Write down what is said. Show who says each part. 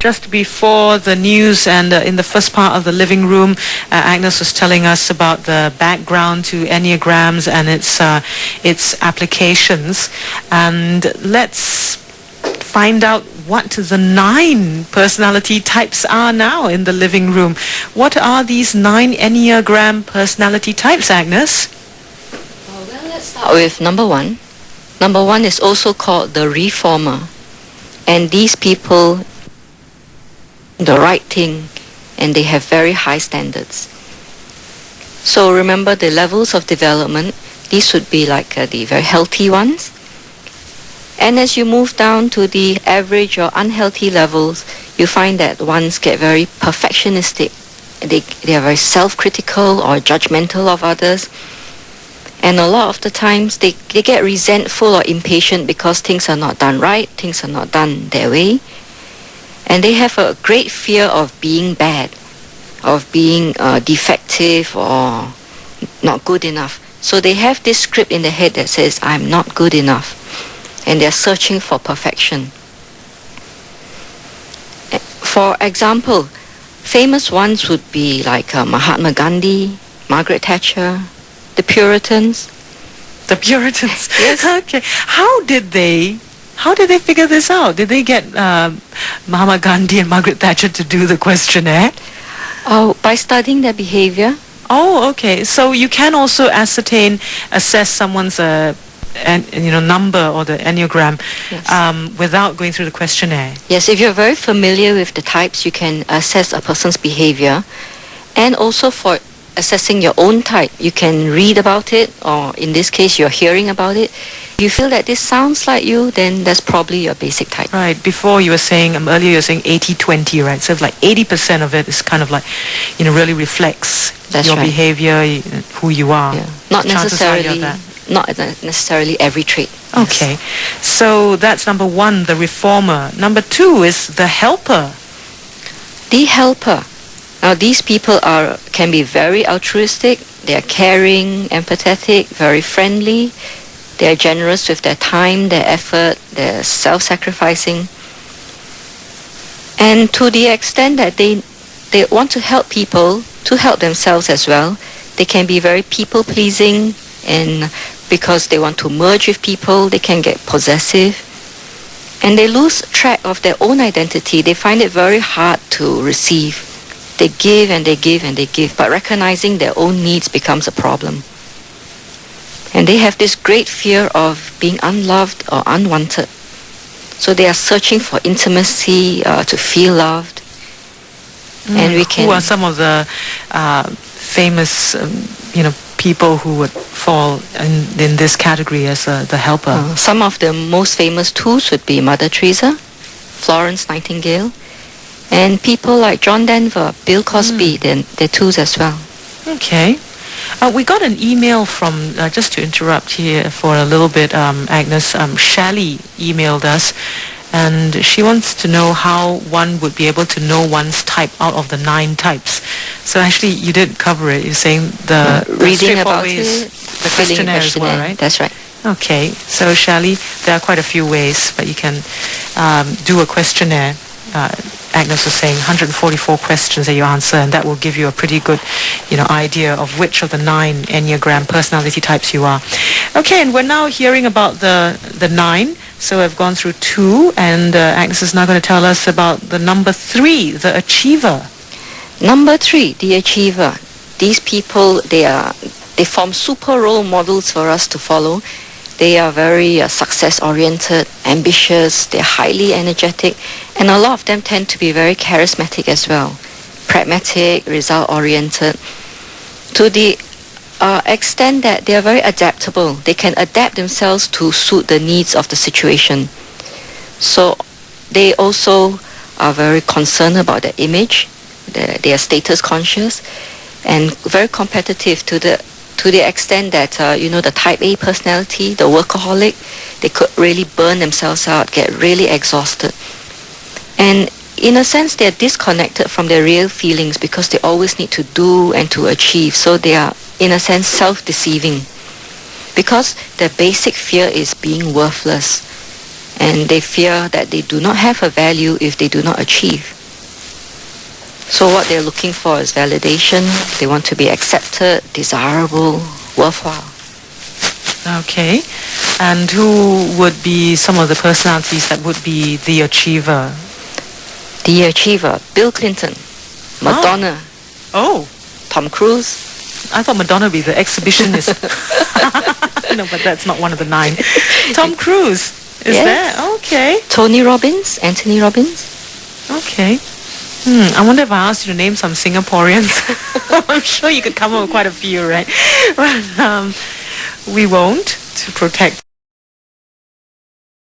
Speaker 1: Just before the news and in the first part of the living room, Agnes was telling us about the background to Enneagrams and its applications. And let's find out what the 9 personality types are now in the living room. What are these 9 Enneagram personality types, Agnes?
Speaker 2: Well, let's start with number 1. Number 1 is also called the reformer. And these people the right thing, and they have very high standards. So remember the levels of development. These would be like the very healthy ones. And as you move down to the average or unhealthy levels, you find that ones get very perfectionistic. They are very self-critical or judgmental of others. And a lot of the times they get resentful or impatient because things are not done right, things are not done their way. And they have a great fear of being bad, of being defective or not good enough. So they have this script in their head that says, I'm not good enough. And they're searching for perfection. For example, famous ones would be like Mahatma Gandhi, Margaret Thatcher, the Puritans.
Speaker 1: The Puritans?
Speaker 2: Yes.
Speaker 1: Okay. How did they figure this out? Did they get Mahatma Gandhi and Margaret Thatcher to do the questionnaire?
Speaker 2: Oh, by studying their behavior.
Speaker 1: Oh, okay. So you can also assess someone's number or the Enneagram,
Speaker 2: Yes.
Speaker 1: Without going through the questionnaire.
Speaker 2: Yes, if you're very familiar with the types, you can assess a person's behavior. And also for assessing your own type, you can read about it, or in this case, you're hearing about it. If you feel that this sounds like you, then that's probably your basic type.
Speaker 1: Right. Before you were saying, earlier you were saying 80-20, right? So like 80% of it is kind of like, really reflects
Speaker 2: That's
Speaker 1: your
Speaker 2: right.
Speaker 1: behavior, who you are.
Speaker 2: Yeah. Not
Speaker 1: Chances are you're
Speaker 2: necessarily every trait.
Speaker 1: Okay.
Speaker 2: Yes.
Speaker 1: So that's number 1, the reformer. Number 2 is the helper.
Speaker 2: The helper. Now these people can be very altruistic. They are caring, empathetic, very friendly. They are generous with their time, their effort, they're self-sacrificing. And to the extent that they want to help people, to help themselves as well, they can be very people-pleasing, and because they want to merge with people, they can get possessive. And they lose track of their own identity. They find it very hard to receive. They give and they give and they give, but recognizing their own needs becomes a problem. And they have this great fear of being unloved or unwanted. So they are searching for intimacy, to feel loved. And we can...
Speaker 1: Who are some of the famous, people who would fall in this category as the helper?
Speaker 2: Some of the most famous twos would be Mother Teresa, Florence Nightingale, and people like John Denver, Bill Cosby, they're twos as well.
Speaker 1: Okay. We got an email from, just to interrupt here for a little bit, Agnes, Shally emailed us, and she wants to know how one would be able to know one's type out of the 9 types. So actually, you did cover it. You're saying the
Speaker 2: reading about it,
Speaker 1: the questionnaire as well, right?
Speaker 2: That's right.
Speaker 1: Okay. So Shally, there are quite a few ways, but you can do a questionnaire. Agnes was saying 144 questions that you answer, and that will give you a pretty good, idea of which of the 9 Enneagram personality types you are. Okay, and we're now hearing about the 9. So I've gone through 2, and Agnes is now going to tell us about the number 3, the achiever.
Speaker 2: Number 3, the achiever. These people, they form super role models for us to follow. They are very success-oriented, ambitious, they're highly energetic, and a lot of them tend to be very charismatic as well. Pragmatic, result-oriented, to the extent that they are very adaptable. They can adapt themselves to suit the needs of the situation. So they also are very concerned about their image. They are status conscious and very competitive to the extent that, the type A personality, the workaholic, they could really burn themselves out, get really exhausted. And in a sense, they're disconnected from their real feelings because they always need to do and to achieve. So they are, in a sense, self-deceiving because their basic fear is being worthless. and they fear that they do not have a value if they do not achieve. So what they're looking for is validation. They want to be accepted, desirable, worthwhile.
Speaker 1: Okay. And who would be some of the personalities that would be the achiever?
Speaker 2: The achiever, Bill Clinton, Madonna,
Speaker 1: Oh,
Speaker 2: Tom Cruise.
Speaker 1: I thought Madonna would be the exhibitionist. No, but that's not one of the 9. Tom Cruise is
Speaker 2: Yes.
Speaker 1: there? Okay.
Speaker 2: Anthony Robbins.
Speaker 1: Okay. I wonder if I asked you to name some Singaporeans. I'm sure you could come up with quite a few, right? But we won't, to protect